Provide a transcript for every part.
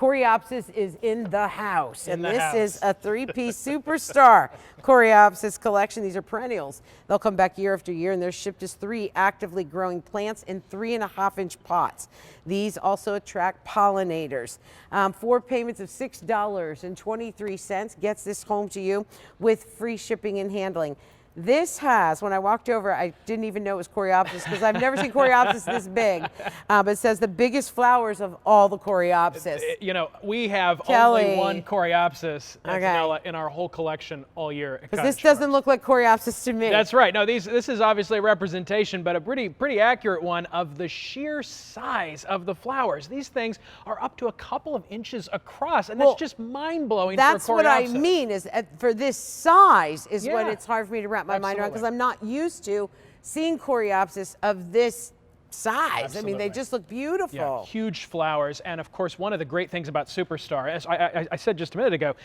Coreopsis is in the house, and this is a three-piece superstar Coreopsis collection. These are perennials. They'll come back year after year, and they're shipped as 3 actively growing plants in 3.5-inch pots. These also attract pollinators. 4 payments of $6.23 gets this home to you with free shipping and handling. This has, when I walked over, I didn't even know it was Coreopsis because I've never seen Coreopsis this big. But it says the biggest flowers of all the Coreopsis. You know, we have only one Coreopsis in our whole collection all year. Because this doesn't look like Coreopsis to me. That's right. No, this is obviously a representation, but a pretty accurate one of the sheer size of the flowers. These things are up to a couple of inches across, and that's just mind-blowing for a Coreopsis. That's what I mean, is for this size is when it's hard for me to wrap my mind around, because I'm not used to seeing Coreopsis of this size. I mean, they just look beautiful. Yeah, huge flowers, and of course, one of the great things about Superstar, as I said just a minute ago,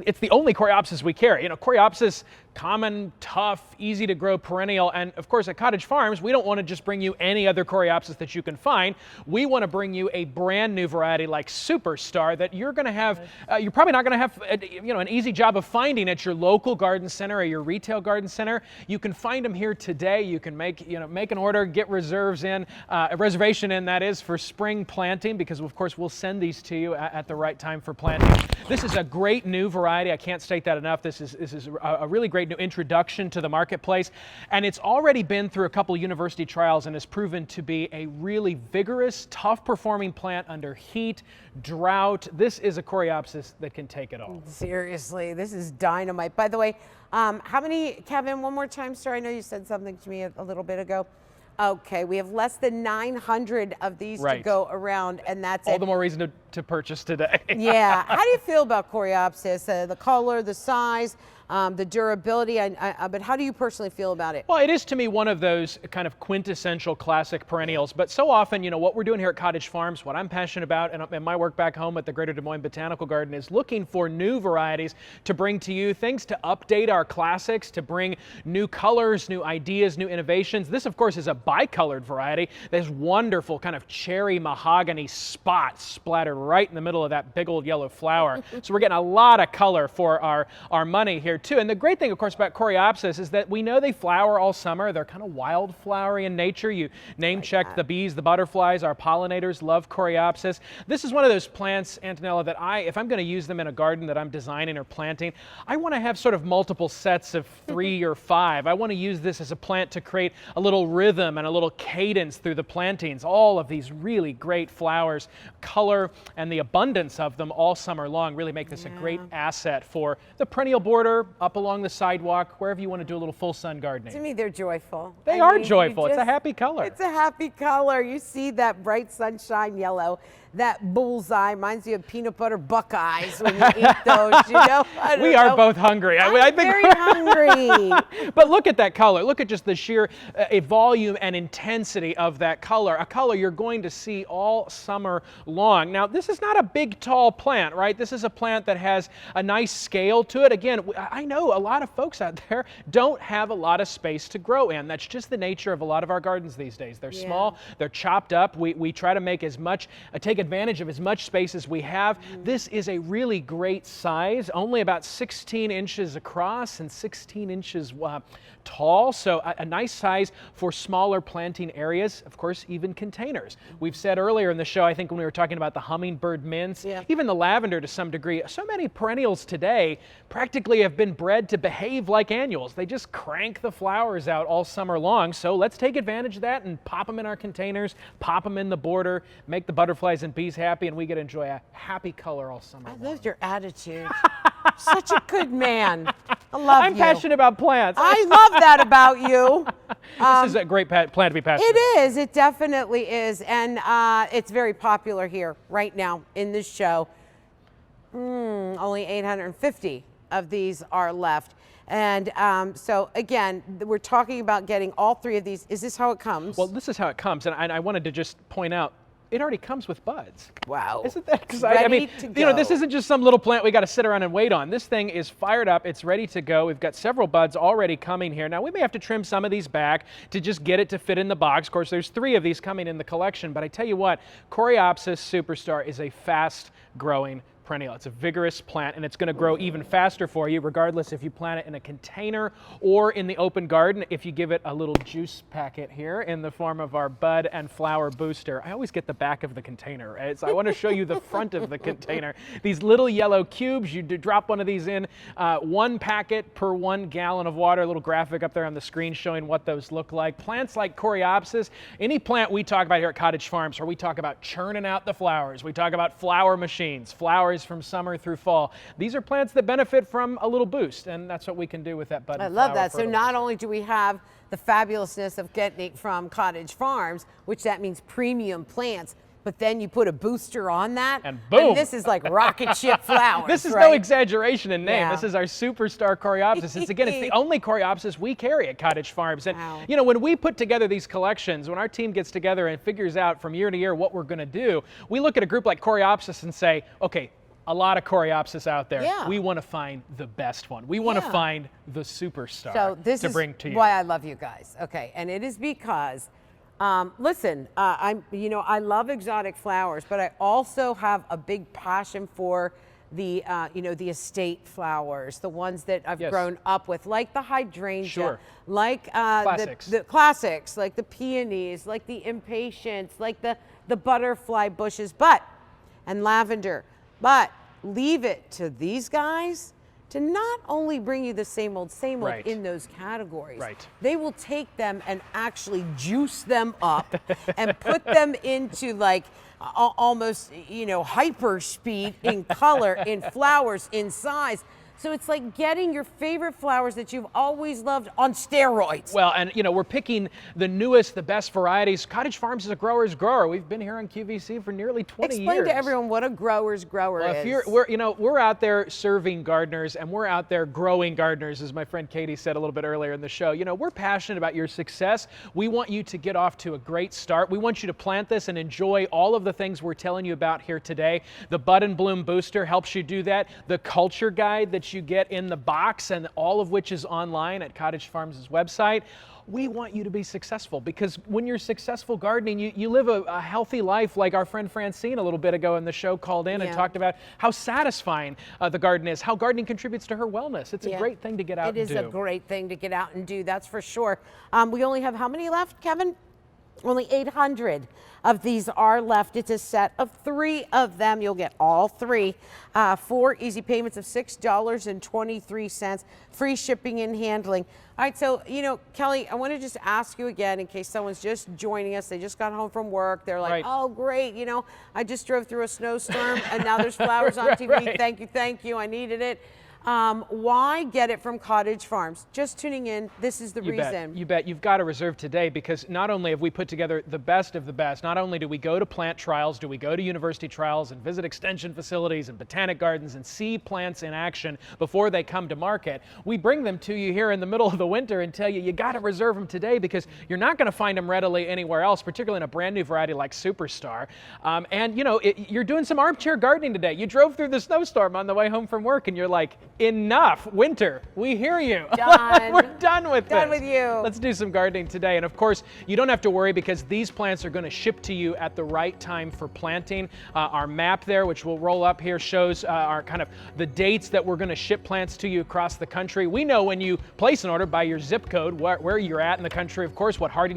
it's the only Coreopsis we carry. You know, Coreopsis, common, tough, easy to grow perennial, and of course, at Cottage Farms, we don't want to just bring you any other Coreopsis that you can find. We want to bring you a brand new variety like Superstar that you're going to have. You're probably not going to have, an easy job of finding at your local garden center or your retail garden center. You can find them here today. You can make an order, get reserves in. A reservation in, that is, for spring planting, because of course we'll send these to you at the right time for planting. This is a great new variety. I can't state that enough. This is a really great new introduction to the marketplace, and it's already been through a couple university trials and has proven to be a really vigorous, tough performing plant under heat, drought. This is a Coreopsis that can take it all. Seriously, this is dynamite. By the way, how many, Kevin, one more time, sir? I know you said something to me a little bit ago. Okay, we have less than 900 of these to go around, and that's all the more reason to purchase today. Yeah. How do you feel about Coreopsis? The color, the size, the durability, but how do you personally feel about it? Well, it is to me one of those kind of quintessential classic perennials, but so often, what we're doing here at Cottage Farms, what I'm passionate about, and my work back home at the Greater Des Moines Botanical Garden is looking for new varieties to bring to you, things to update our classics, to bring new colors, new ideas, new innovations. This, of course, is a bicolored variety. There's wonderful kind of cherry mahogany spots splattered right in the middle of that big old yellow flower. So we're getting a lot of color for our money here too. And the great thing, of course, about Coreopsis is that we know they flower all summer. They're kind of wild flowery in nature. You name check the bees, the butterflies, our pollinators love Coreopsis. This is one of those plants, Antonella, that if I'm going to use them in a garden that I'm designing or planting, I want to have sort of multiple sets of 3 or 5. I want to use this as a plant to create a little rhythm and a little cadence through the plantings. All of these really great flowers, color, and the abundance of them all summer long really make this a great asset for the perennial border, up along the sidewalk, wherever you want to do a little full sun gardening. To me, they're joyful. They are joyful. It's a happy color. It's a happy color. You see that bright sunshine yellow, that bullseye reminds you of peanut butter Buckeyes when you eat those, We are both hungry. I think very hungry. But look at that color. Look at just the sheer volume and intensity of that color. A color you're going to see all summer long. Now, this is not a big, tall plant, right? This is a plant that has a nice scale to it. Again, I know a lot of folks out there don't have a lot of space to grow in. That's just the nature of a lot of our gardens these days. They're small, they're chopped up. We try to make as much, take advantage of as much space as we have. This is a really great size, only about 16 inches across and 16 inches tall, so a nice size for smaller planting areas, of course, even containers. We've said earlier in the show, I think when we were talking about the hummingbird mints, even the lavender to some degree, so many perennials today practically have been bred to behave like annuals. They just crank the flowers out all summer long, so let's take advantage of that and pop them in our containers, pop them in the border, make the butterflies and bees happy, and we get to enjoy a happy color all summer long. I love your attitude. Such a good man. I love you. I'm passionate about plants. I love that about you. This is a great plant to be passionate about. It is. It definitely is. And it's very popular here right now in this show. Only 850 of these are left. And so again, we're talking about getting all 3 of these. Is this how it comes? Well, this is how it comes. And I wanted to just point out, it already comes with buds. Wow. Isn't that exciting? I mean, this isn't just some little plant we got to sit around and wait on. This thing is fired up. It's ready to go. We've got several buds already coming here. Now, we may have to trim some of these back to just get it to fit in the box. Of course, there's 3 of these coming in the collection, but I tell you what, Coreopsis Superstar is a fast-growing perennial. It's a vigorous plant, and it's going to grow even faster for you, regardless if you plant it in a container or in the open garden. If you give it a little juice packet here in the form of our bud and flower booster. I always get the back of the container. I want to show you the front of the container. These little yellow cubes, you drop one of these in, 1 packet per 1 gallon of water. A little graphic up there on the screen showing what those look like. Plants like Coreopsis, any plant we talk about here at Cottage Farms, where we talk about churning out the flowers, we talk about flower machines, flowers from summer through fall. These are plants that benefit from a little boost, and that's what we can do with that bud and flower. I love that. So not only do we have the fabulousness of getting it from Cottage Farms, which that means premium plants, but then you put a booster on that, and boom! And this is like rocket ship flowers. This is right? No exaggeration in name. Yeah. This is our superstar Coreopsis. It's the only Coreopsis we carry at Cottage Farms. And wow. When we put together these collections, when our team gets together and figures out from year to year what we're going to do, we look at a group like Coreopsis and say, okay, a lot of Coreopsis out there. Yeah. We want to find the best one. We want to find the superstar to bring to you. Why I love you guys. Okay, and it is because, listen, I love exotic flowers, but I also have a big passion for the the estate flowers, the ones that I've grown up with, like the hydrangea, like the classics, like the peonies, like the impatiens, like the butterfly bushes, and lavender. But leave it to these guys to not only bring you the same old in those categories. Right. They will take them and actually juice them up and put them into like almost, hyper speed in color, in flowers, in size. So it's like getting your favorite flowers that you've always loved on steroids. Well, and we're picking the newest, the best varieties. Cottage Farms is a grower's grower. We've been here on QVC for nearly 20 years. Explain to everyone what a grower's grower is. We're out there serving gardeners, and we're out there growing gardeners, as my friend Katie said a little bit earlier in the show. We're passionate about your success. We want you to get off to a great start. We want you to plant this and enjoy all of the things we're telling you about here today. The Bud and Bloom Booster helps you do that. The culture guide that you get in the box, and all of which is online at Cottage Farms' website. We want you to be successful, because when you're successful gardening, you live a healthy life, like our friend Francine a little bit ago in the show called in and talked about how satisfying the garden is, how gardening contributes to her wellness. It's a great thing to get out and do. It is a great thing to get out and do, that's for sure. We only have how many left, Kevin? Only 800 of these are left. It's a set of 3 of them. You'll get all 3. 4 easy payments of $6.23, free shipping and handling. All right, so, Kelly, I want to just ask you again, in case someone's just joining us, they just got home from work, they're like, oh, great, I just drove through a snowstorm, and now there's flowers on TV. Thank you, I needed it. Why get it from Cottage Farms? Just tuning in, this is the reason. You bet. You've got to reserve today, because not only have we put together the best of the best, not only do we go to plant trials, do we go to university trials and visit extension facilities and botanic gardens and see plants in action before they come to market, we bring them to you here in the middle of the winter and tell you, you got to reserve them today, because you're not going to find them readily anywhere else, particularly in a brand new variety like Superstar. You're doing some armchair gardening today. You drove through the snowstorm on the way home from work, and you're like, enough, winter, we hear you. Done. We're done with this. Done with you. Let's do some gardening today. And of course, you don't have to worry, because these plants are going to ship to you at the right time for planting. Our map there, which we'll roll up here, shows our kind of the dates that we're going to ship plants to you across the country. We know when you place an order by your zip code where you're at in the country, of course, what hardiness